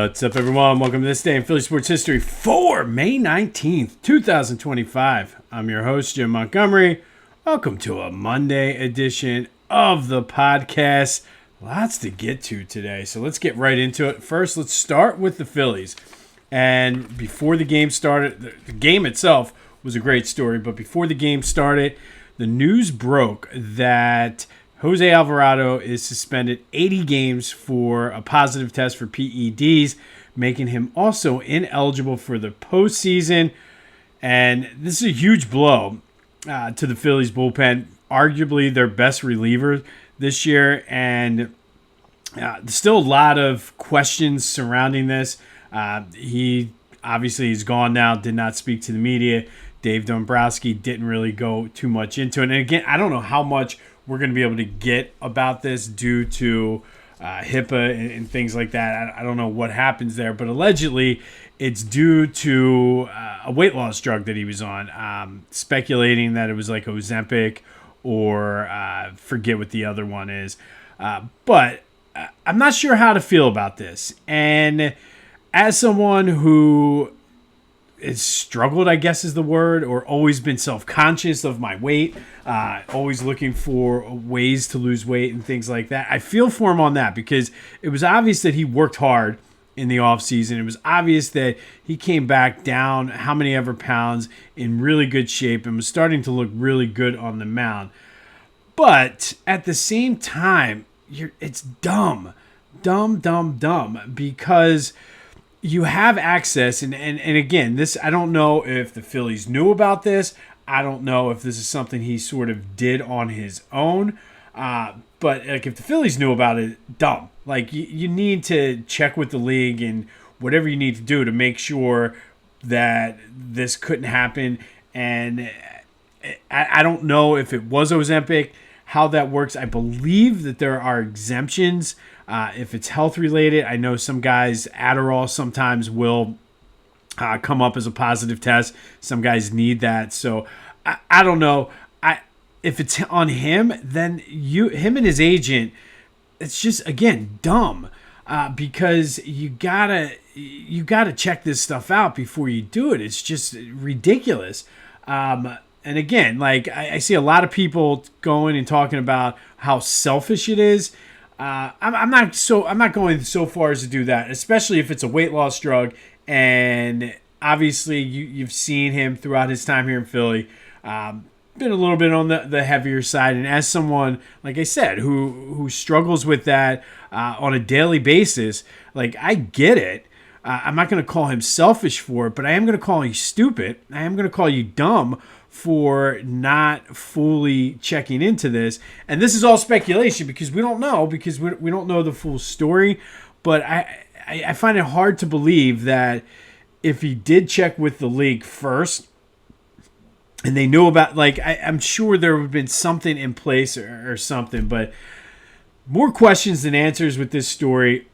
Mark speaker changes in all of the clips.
Speaker 1: What's up, everyone? Welcome to this day in Philly sports history for May 19th, 2025. I'm your host, Jim Montgomery. Welcome to a Monday edition of the podcast. Lots to get to today, so let's get right into it. First, let's start with the Phillies. And before the game started, the game itself was a great story, but before the game started, the news broke that Jose Alvarado is suspended 80 games for a positive test for PEDs, making him also ineligible for the postseason. And this is a huge blow to the Phillies bullpen, arguably their best reliever this year. And there's still a lot of questions surrounding this. He obviously is gone now, did not speak to the media. Dave Dombrowski didn't really go too much into it. And again, I don't know how much we're going to be able to get about this due to HIPAA and things like that. I don't know what happens there, but allegedly it's due to a weight loss drug that he was on, speculating that it was like Ozempic or forget what the other one is. But I'm not sure how to feel about this. And as someone who has struggled, I guess is the word, or always been self-conscious of my weight, always looking for ways to lose weight and things like that. I feel for him on that because it was obvious that he worked hard in the offseason. It was obvious that he came back down how many ever pounds in really good shape and was starting to look really good on the mound. But at the same time, it's dumb because you have access, and again, this, I don't know if the Phillies knew about this. I don't know if this is something he sort of did on his own. But like, if the Phillies knew about it, dumb. Like, you need to check with the league and whatever you need to do to make sure that this couldn't happen. And I don't know if it was Ozempic, how that works. I believe that there are exemptions if it's health related. I know some guys, Adderall sometimes will come up as a positive test. Some guys need that. So I don't know. If it's on him, then him and his agent, it's just, again, dumb because you gotta check this stuff out before you do it. It's just ridiculous. And again, like, I see a lot of people going and talking about how selfish it is. I'm not going so far as to do that, especially if it's a weight loss drug. And obviously, you've seen him throughout his time here in Philly, been a little bit on the heavier side. And as someone, like I said, who struggles with that on a daily basis, like, I get it. I'm not going to call him selfish for it, but I am going to call you stupid. I am going to call you dumb for not fully checking into this. And this is all speculation because we don't know, because we don't know the full story. But I find it hard to believe that if he did check with the league first and they knew about, like, I'm sure there would have been something in place or something. But more questions than answers with this story.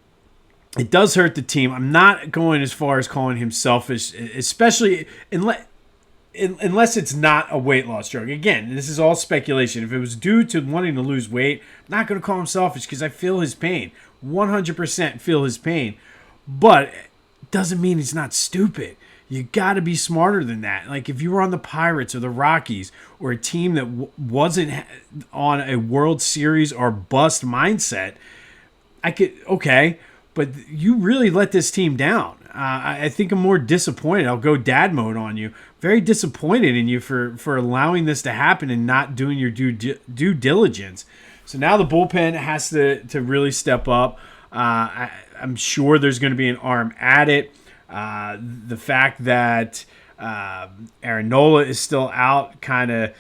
Speaker 1: It does hurt the team. I'm not going as far as calling him selfish, especially unless it's not a weight loss drug. Again, this is all speculation. If it was due to wanting to lose weight, I'm not going to call him selfish because I feel his pain. 100% feel his pain. But it doesn't mean he's not stupid. You got to be smarter than that. Like, if you were on the Pirates or the Rockies or a team that wasn't on a World Series or bust mindset, okay, but you really let this team down. I think I'm more disappointed. I'll go dad mode on you. Very disappointed in you for allowing this to happen and not doing your due diligence. So now the bullpen has to really step up. I'm sure there's going to be an arm at it. The fact that Aaron Nola is still out kind of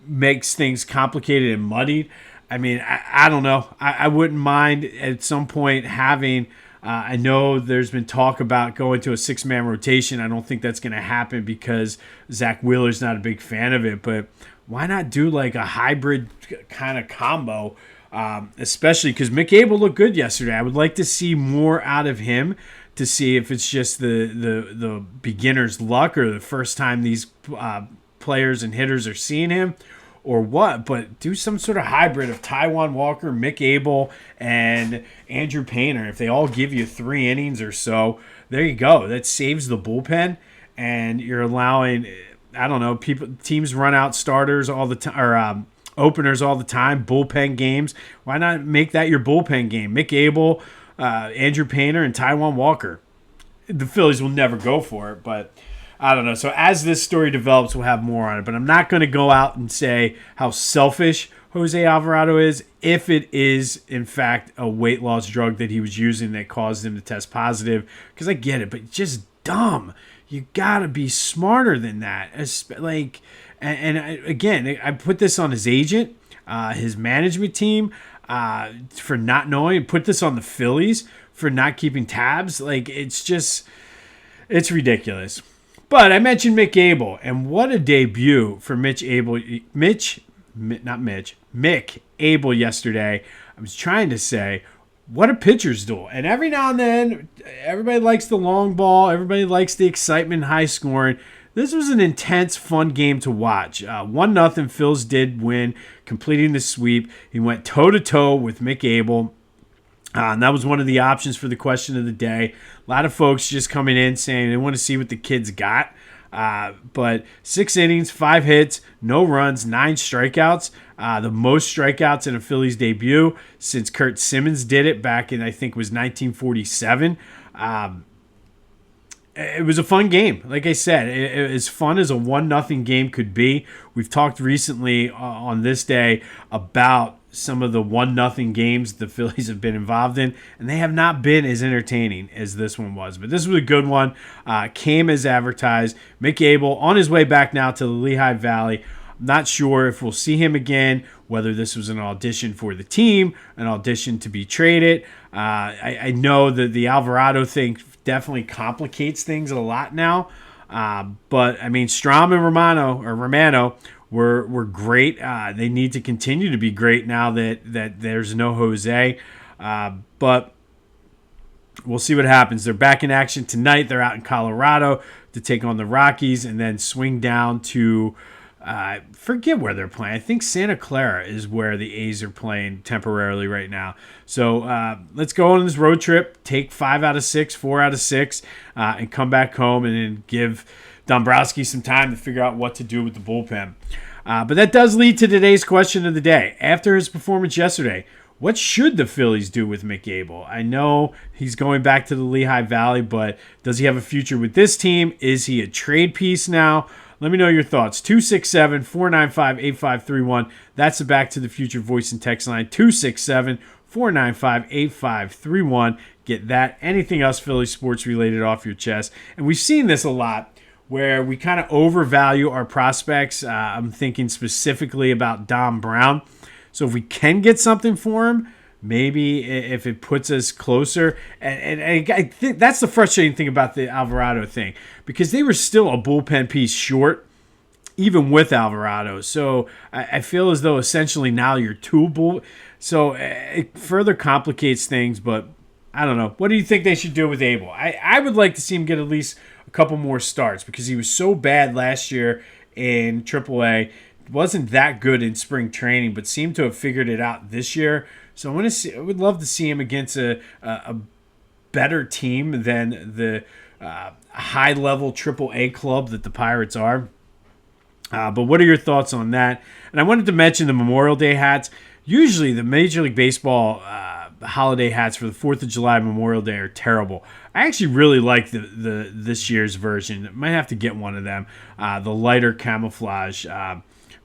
Speaker 1: makes things complicated and muddied. I mean, I don't know. I wouldn't mind at some point having I know there's been talk about going to a 6-man rotation. I don't think that's going to happen because Zach Wheeler's not a big fan of it. But why not do like a hybrid kind of combo, especially because Mick Abel looked good yesterday. I would like to see more out of him to see if it's just the beginner's luck or the first time these players and hitters are seeing him, or what, but do some sort of hybrid of Taijuan Walker, Mick Abel, and Andrew Painter. If they all give you 3 innings or so, there you go. That saves the bullpen, and you're allowing, I don't know, teams run out starters all the time, or openers all the time, bullpen games. Why not make that your bullpen game? Mick Abel, Andrew Painter, and Taijuan Walker. The Phillies will never go for it, but I don't know. So as this story develops, we'll have more on it. But I'm not going to go out and say how selfish Jose Alvarado is if it is, in fact, a weight loss drug that he was using that caused him to test positive. Because I get it, but just dumb. You got to be smarter than that. Again, I put this on his agent, his management team, for not knowing. Put this on the Phillies for not keeping tabs. It's ridiculous. But I mentioned Mick Abel, and what a debut for Mick Abel yesterday. I was trying to say, what a pitcher's duel. And every now and then, everybody likes the long ball. Everybody likes the excitement, high scoring. This was an intense, fun game to watch. 1-0, Phils did win, completing the sweep. He went toe-to-toe with Mick Abel. And that was one of the options for the question of the day. A lot of folks just coming in saying they want to see what the kids got. But 6 innings, 5 hits, no runs, 9 strikeouts. The most strikeouts in a Phillies debut since Kurt Simmons did it back in, I think, was 1947. It was a fun game. Like I said, as fun as a 1-0 game could be. We've talked recently on this day about some of the 1-0 games the Phillies have been involved in, and they have not been as entertaining as this one was. But this was a good one. Came as advertised. Mick Abel on his way back now to the Lehigh Valley. I'm not sure if we'll see him again, whether this was an audition for the team, an audition to be traded. I know that the Alvarado thing definitely complicates things a lot now. But, I mean, Strom and Romano were great. They need to continue to be great now that there's no Jose. But we'll see what happens. They're back in action tonight. They're out in Colorado to take on the Rockies and then swing down to forget where they're playing. I think Santa Clara is where the A's are playing temporarily right now. So let's go on this road trip, take 5 out of 6, 4 out of 6, and come back home and then give Dombrowski some time to figure out what to do with the bullpen. But that does lead to today's question of the day. After his performance yesterday, what should the Phillies do with Mick Abel? I know he's going back to the Lehigh Valley, but does he have a future with this team? Is he a trade piece now? Let me know your thoughts. 267-495-8531. That's the Back to the Future voice and text line. 267-495-8531. Get that. Anything else Philly sports related off your chest. And we've seen this a lot where we kind of overvalue our prospects. I'm thinking specifically about Dom Brown. So if we can get something for him, maybe if it puts us closer. And I think that's the frustrating thing about the Alvarado thing, because they were still a bullpen piece short, even with Alvarado. So I feel as though essentially now you're two So it further complicates things, but I don't know. What do you think they should do with Abel? I would like to see him get at least a couple more starts because he was so bad last year in AAA. Wasn't that good in spring training, but seemed to have figured it out this year. So I would love to see him against a better team than the high-level AAA club that the Pirates are. But what are your thoughts on that? And I wanted to mention the Memorial Day hats. Usually the Major League Baseball holiday hats for the 4th of July Memorial Day are terrible. I actually really like the this year's version. Might have to get one of them. The lighter camouflage.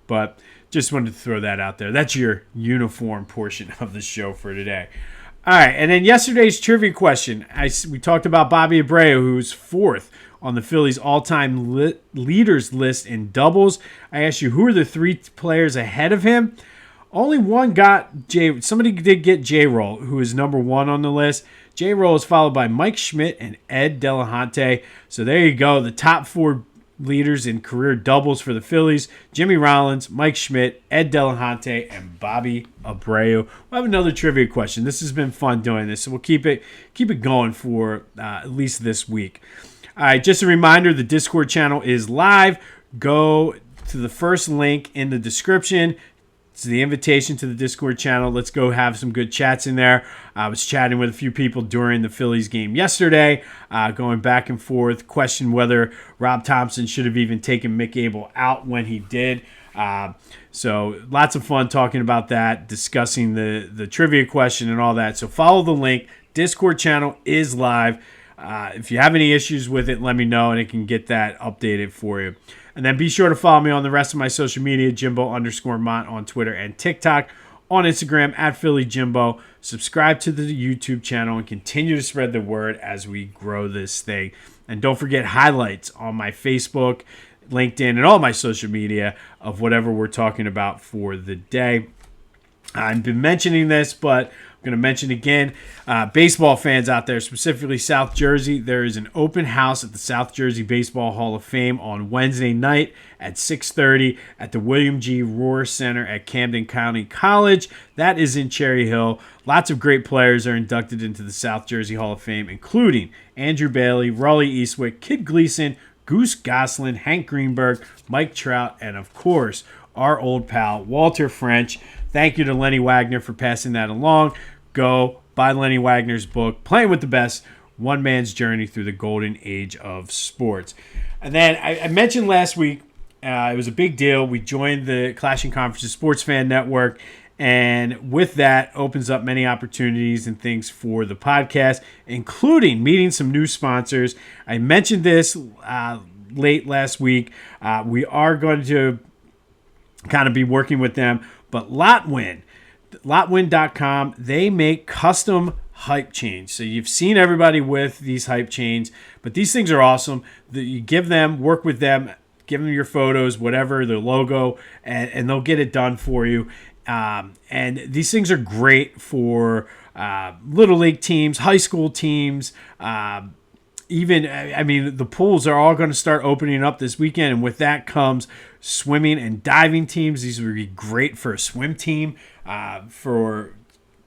Speaker 1: But just wanted to throw that out there. That's your uniform portion of the show for today. All right, and then yesterday's trivia question. We talked about Bobby Abreu, who's 4th on the Phillies' all-time leaders list in doubles. I asked you, who are the 3 players ahead of him? Only one got somebody did get J-Roll, who is number 1 on the list. J-Roll is followed by Mike Schmidt and Ed Delahunty. So there you go, the top 4 leaders in career doubles for the Phillies: Jimmy Rollins, Mike Schmidt, Ed Delahunty, and Bobby Abreu. We'll have another trivia question. This has been fun doing this, so we'll keep it going for at least this week. All right, just a reminder, the Discord channel is live. Go to the first link in the description. It's the invitation to the Discord channel. Let's go have some good chats in there. I was chatting with a few people during the Phillies game yesterday, going back and forth, questioned whether Rob Thompson should have even taken Mick Abel out when he did. So lots of fun talking about that, discussing the trivia question and all that. So follow the link. Discord channel is live. If you have any issues with it, let me know, and I can get that updated for you. And then be sure to follow me on the rest of my social media, Jimbo_Mont on Twitter and TikTok, on Instagram at PhillyJimbo. Subscribe to the YouTube channel and continue to spread the word as we grow this thing. And don't forget highlights on my Facebook, LinkedIn, and all my social media of whatever we're talking about for the day. I've been mentioning this, but I'm going to mention again, baseball fans out there, specifically South Jersey, there is an open house at the South Jersey Baseball Hall of Fame on Wednesday night at 6:30 at the William G. Rohr Center at Camden County College. That is in Cherry Hill. Lots of great players are inducted into the South Jersey Hall of Fame, including Andrew Bailey, Raleigh Eastwick, Kid Gleason, Goose Goslin, Hank Greenberg, Mike Trout, and of course, our old pal, Walter French. Thank you to Lenny Wagner for passing that along. Go buy Lenny Wagner's book, Playing with the Best, One Man's Journey Through the Golden Age of Sports. And then I mentioned last week, it was a big deal. We joined the Clashing Conferences Sports Fan Network, and with that opens up many opportunities and things for the podcast, including meeting some new sponsors. I mentioned this late last week. We are going to kind of be working with them, but Lotwin.com, they make custom hype chains. So you've seen everybody with these hype chains, but these things are awesome. You give them, work with them, give them your photos, whatever, their logo, and they'll get it done for you. And these things are great for little league teams, high school teams, even, I mean, the pools are all going to start opening up this weekend, and with that comes swimming and diving teams. These would be great for a swim team, for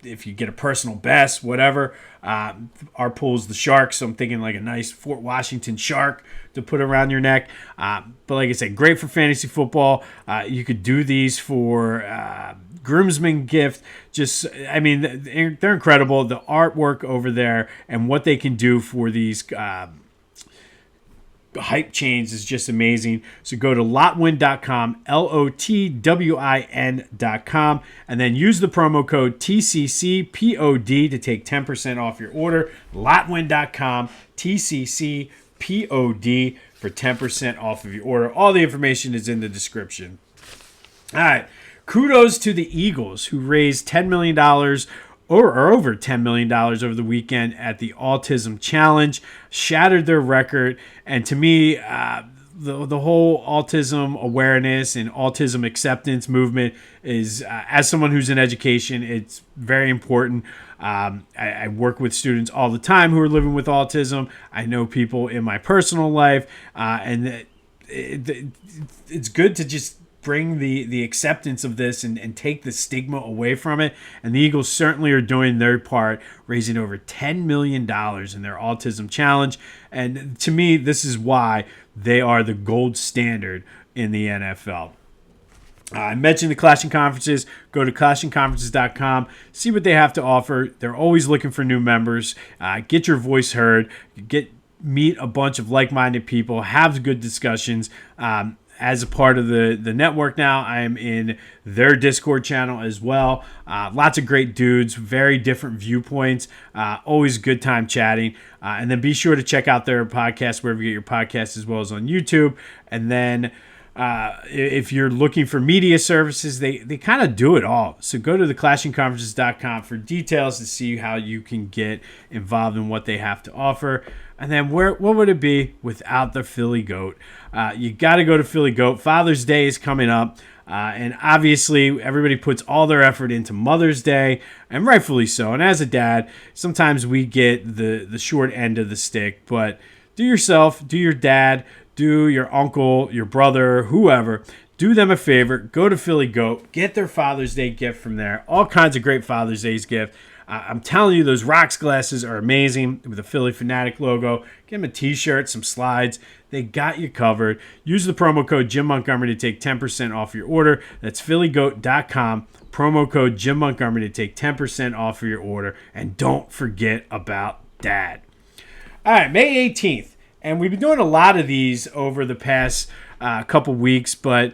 Speaker 1: if you get a personal best, whatever. Our pool's the Sharks, so I'm thinking like a nice Fort Washington Shark to put around your neck. But like I said, great for fantasy football. You could do these for groomsmen gift. Just, I mean, they're incredible. The artwork over there and what they can do for these hype chains is just amazing. So go to lotwin.com, LOTWIN.com, and then use the promo code TCCPOD to take 10% off your order. Lotwin.com, TCCPOD for 10% off of your order. All the information is in the description. All right. Kudos to the Eagles, who raised $10 million or over $10 million over the weekend at the Autism Challenge, shattered their record. And to me, the whole autism awareness and autism acceptance movement is, as someone who's in education, it's very important. I work with students all the time who are living with autism. I know people in my personal life, and it's good to just bring the acceptance of this and take the stigma away from it. And the Eagles certainly are doing their part, raising over $10 million in their Autism Challenge. And to me, this is why they are the gold standard in the NFL. I mentioned the Clashing Conferences. Go to clashingconferences.com. See what they have to offer. They're always looking for new members. Get your voice heard. Meet a bunch of like-minded people. Have good discussions. As a part of the network now, I am in their Discord channel as well. Lots of great dudes, very different viewpoints. Always good time chatting. And then be sure to check out their podcast wherever you get your podcasts, as well as on YouTube. And then if you're looking for media services, they kind of do it all. So go to theclashingconferences.com for details to see how you can get involved in what they have to offer. And then what would it be without the Philly Goat? You got to go to Philly Goat. Father's Day is coming up. And obviously, everybody puts all their effort into Mother's Day, and rightfully so. And as a dad, sometimes we get the short end of the stick. But do yourself, do your dad, do your uncle, your brother, whoever, do them a favor. Go to Philly Goat. Get their Father's Day gift from there. All kinds of great Father's Day's gift. I'm telling you, those Rocks glasses are amazing with the Philly Fanatic logo. Get them a t-shirt, some slides. They got you covered. Use the promo code Jim Montgomery to take 10% off your order. That's phillygoat.com. Promo code Jim Montgomery to take 10% off of your order. And don't forget about Dad. All right, May 18th. And we've been doing a lot of these over the past couple weeks, but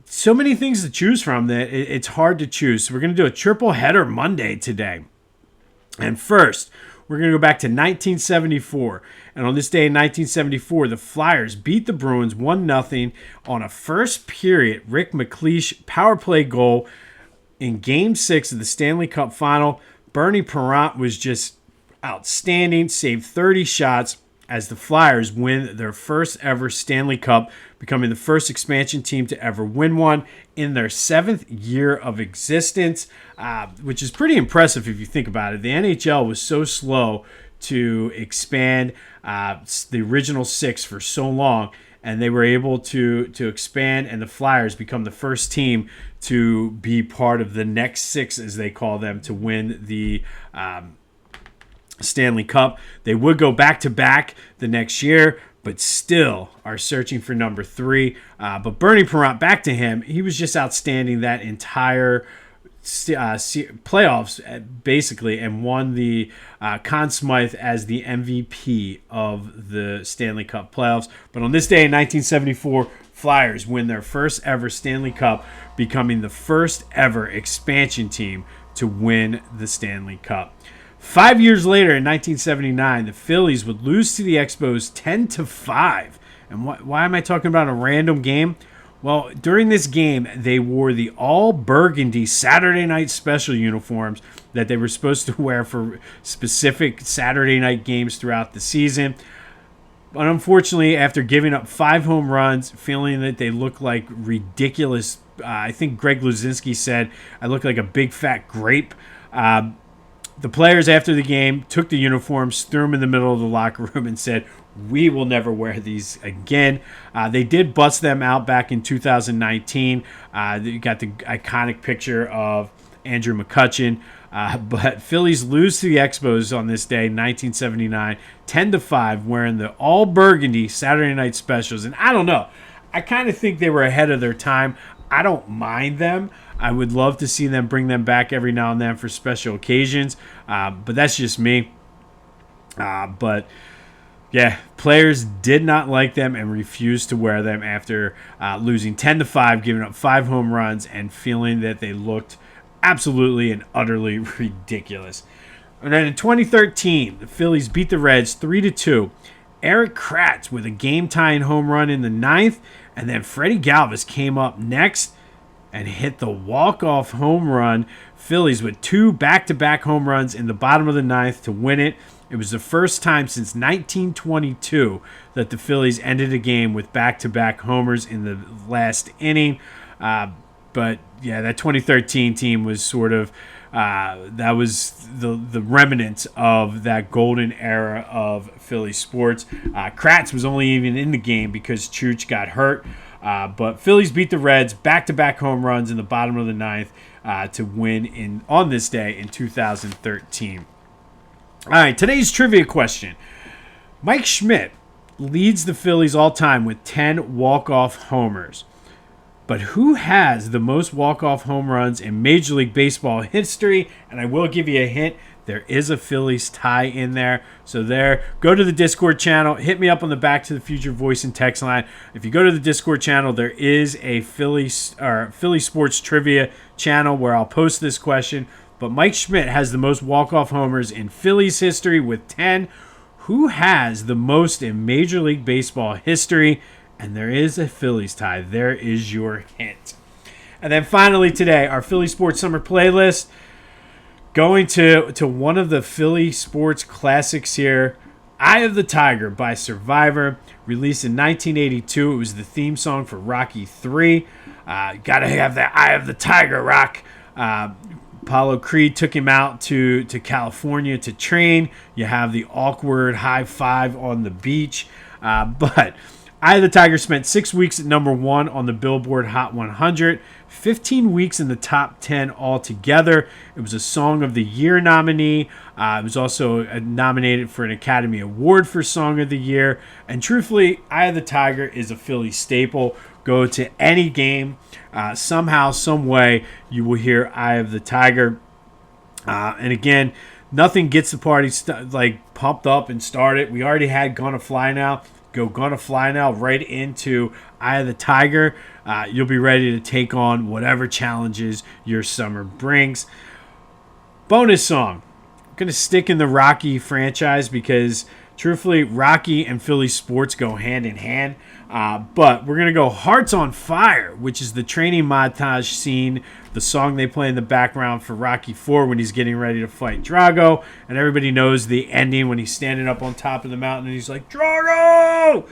Speaker 1: so many things to choose from that it's hard to choose. So we're going to do a triple header Monday today. And first, we're going to go back to 1974. And on this day in 1974, the Flyers beat the Bruins 1-0 on a first period Rick McLeish power play goal in Game 6 of the Stanley Cup Final. Bernie Parent was just outstanding, saved 30 shots as the Flyers win their first ever Stanley Cup, becoming the first expansion team to ever win one in their 7th year of existence, which is pretty impressive if you think about it. The NHL was so slow to expand the original 6 for so long, and they were able to expand, and the Flyers become the first team to be part of the next 6, as they call them, to win the Stanley Cup. They would go back-to-back the next year, but still are searching for number 3. But Bernie Parent, back to him, he was just outstanding that entire playoffs, basically, and won the Conn Smythe as the MVP of the Stanley Cup playoffs. But on this day in 1974, Flyers win their first ever Stanley Cup, becoming the first ever expansion team to win the Stanley Cup. 5 years later, in 1979, the Phillies would lose to the Expos 10-5. And why am I talking about a random game? Well, during this game, they wore the all burgundy Saturday night special uniforms that they were supposed to wear for specific Saturday night games throughout the season. But unfortunately, after giving up 5 home runs, feeling that they looked like ridiculous, I think Greg Luzinski said, I look like a big fat grape. The players after the game took the uniforms, threw them in the middle of the locker room, and said, we will never wear these again. They did bust them out back in 2019. You got the iconic picture of Andrew McCutchen. But Phillies lose to the Expos on this day, 1979, 10-5, wearing the all burgundy Saturday night specials. And I don't know. I kind of think they were ahead of their time. I don't mind them. I would love to see them bring them back every now and then for special occasions. But that's just me. But yeah, players did not like them and refused to wear them after losing 10-5, giving up 5 home runs, and feeling that they looked absolutely and utterly ridiculous. And then in 2013, the Phillies beat the Reds 3-2. Eric Kratz with a game-tying home run in the 9th, and then Freddie Galvis came up next and hit the walk-off home run. Phillies with 2 back-to-back home runs in the bottom of the 9th to win it. It was the first time since 1922 that the Phillies ended a game with back-to-back homers in the last inning. But yeah, that 2013 team was sort of that was the remnant of that golden era of Philly sports. Kratz was only even in the game because Chooch got hurt. But Phillies beat the Reds, back-to-back home runs in the bottom of the 9th to win on this day in 2013. All right, today's trivia question. Mike Schmidt leads the Phillies all time with 10 walk-off homers. But who has the most walk-off home runs in Major League Baseball history? And I will give you a hint. There is a Phillies tie in there. So go to the Discord channel. Hit me up on the Back to the Future voice and text line. If you go to the Discord channel, there is a Philly Sports Trivia channel where I'll post this question. But Mike Schmidt has the most walk-off homers in Phillies history with 10. Who has the most in Major League Baseball history? And there is a Phillies tie. There is your hint. And then finally today, our Philly Sports Summer Playlist. Going to one of the Philly Sports classics here. Eye of the Tiger by Survivor. Released in 1982. It was the theme song for Rocky III. Gotta have that Eye of the Tiger, Rock. Apollo Creed took him out to California to train. You have the awkward high five on the beach. But Eye of the Tiger spent 6 weeks at number 1 on the Billboard Hot 100. 15 weeks in the top 10 altogether. It was a Song of the Year nominee. It was also nominated for an Academy Award for Song of the Year. And truthfully, Eye of the Tiger is a Philly staple. Go to any game, somehow, some way, you will hear Eye of the Tiger. And again, nothing gets the party pumped up and started. We already had Gonna Fly Now. Go Gonna Fly Now right into Eye of the Tiger. You'll be ready to take on whatever challenges your summer brings. Bonus song. I'm going to stick in the Rocky franchise because, truthfully, Rocky and Philly sports go hand in hand. But we're going to go Hearts on Fire, which is the training montage scene, the song they play in the background for Rocky IV when he's getting ready to fight Drago. And everybody knows the ending when he's standing up on top of the mountain and he's like, Drago!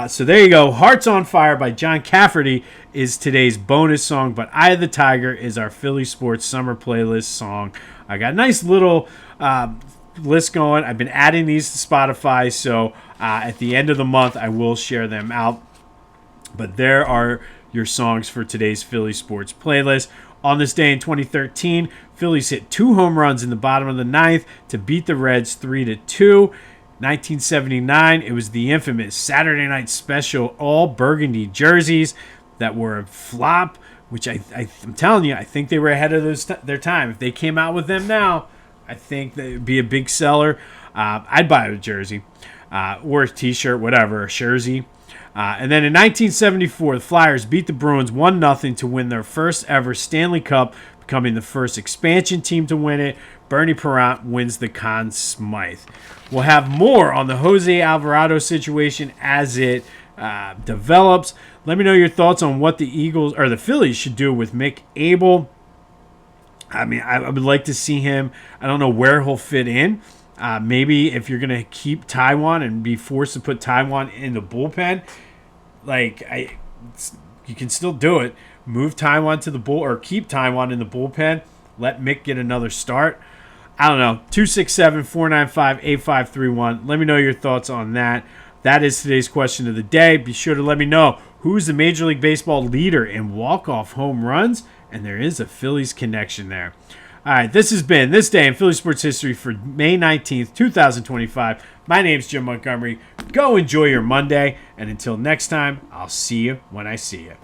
Speaker 1: So there you go. Hearts on Fire by John Cafferty is today's bonus song, but Eye of the Tiger is our Philly Sports Summer Playlist song. I got a nice little list going. I've been adding these to Spotify, so at the end of the month, I will share them out. But there are your songs for today's Philly Sports Playlist. On this day in 2013, Phillies hit 2 home runs in the bottom of the ninth to beat the Reds 3-2. 1979, it was the infamous Saturday Night Special all burgundy jerseys that were a flop, which I'm telling you, I think they were ahead of their time. If they came out with them now, I think that would be a big seller. I'd buy a jersey or a t-shirt, whatever, a jersey. And then in 1974, the Flyers beat the Bruins 1-0 to win their first ever Stanley Cup, becoming the first expansion team to win it. Bernie Parent wins the Conn Smythe. We'll have more on the Jose Alvarado situation as it develops. Let me know your thoughts on what the Eagles or the Phillies should do with Mick Abel. I mean, I would like to see him. I don't know where he'll fit in. Maybe if you're going to keep Taiwan and be forced to put Taiwan in the bullpen, you can still do it. Move Taiwan to the or keep Taiwan in the bullpen. Let Mick get another start. I don't know. 267-495-8531. Let me know your thoughts on that. That is today's question of the day. Be sure to let me know who's the Major League Baseball leader in walk-off home runs. And there is a Phillies connection there. All right, this has been This Day in Philly Sports History for May 19th, 2025. My name's Jim Montgomery. Go enjoy your Monday. And until next time, I'll see you when I see you.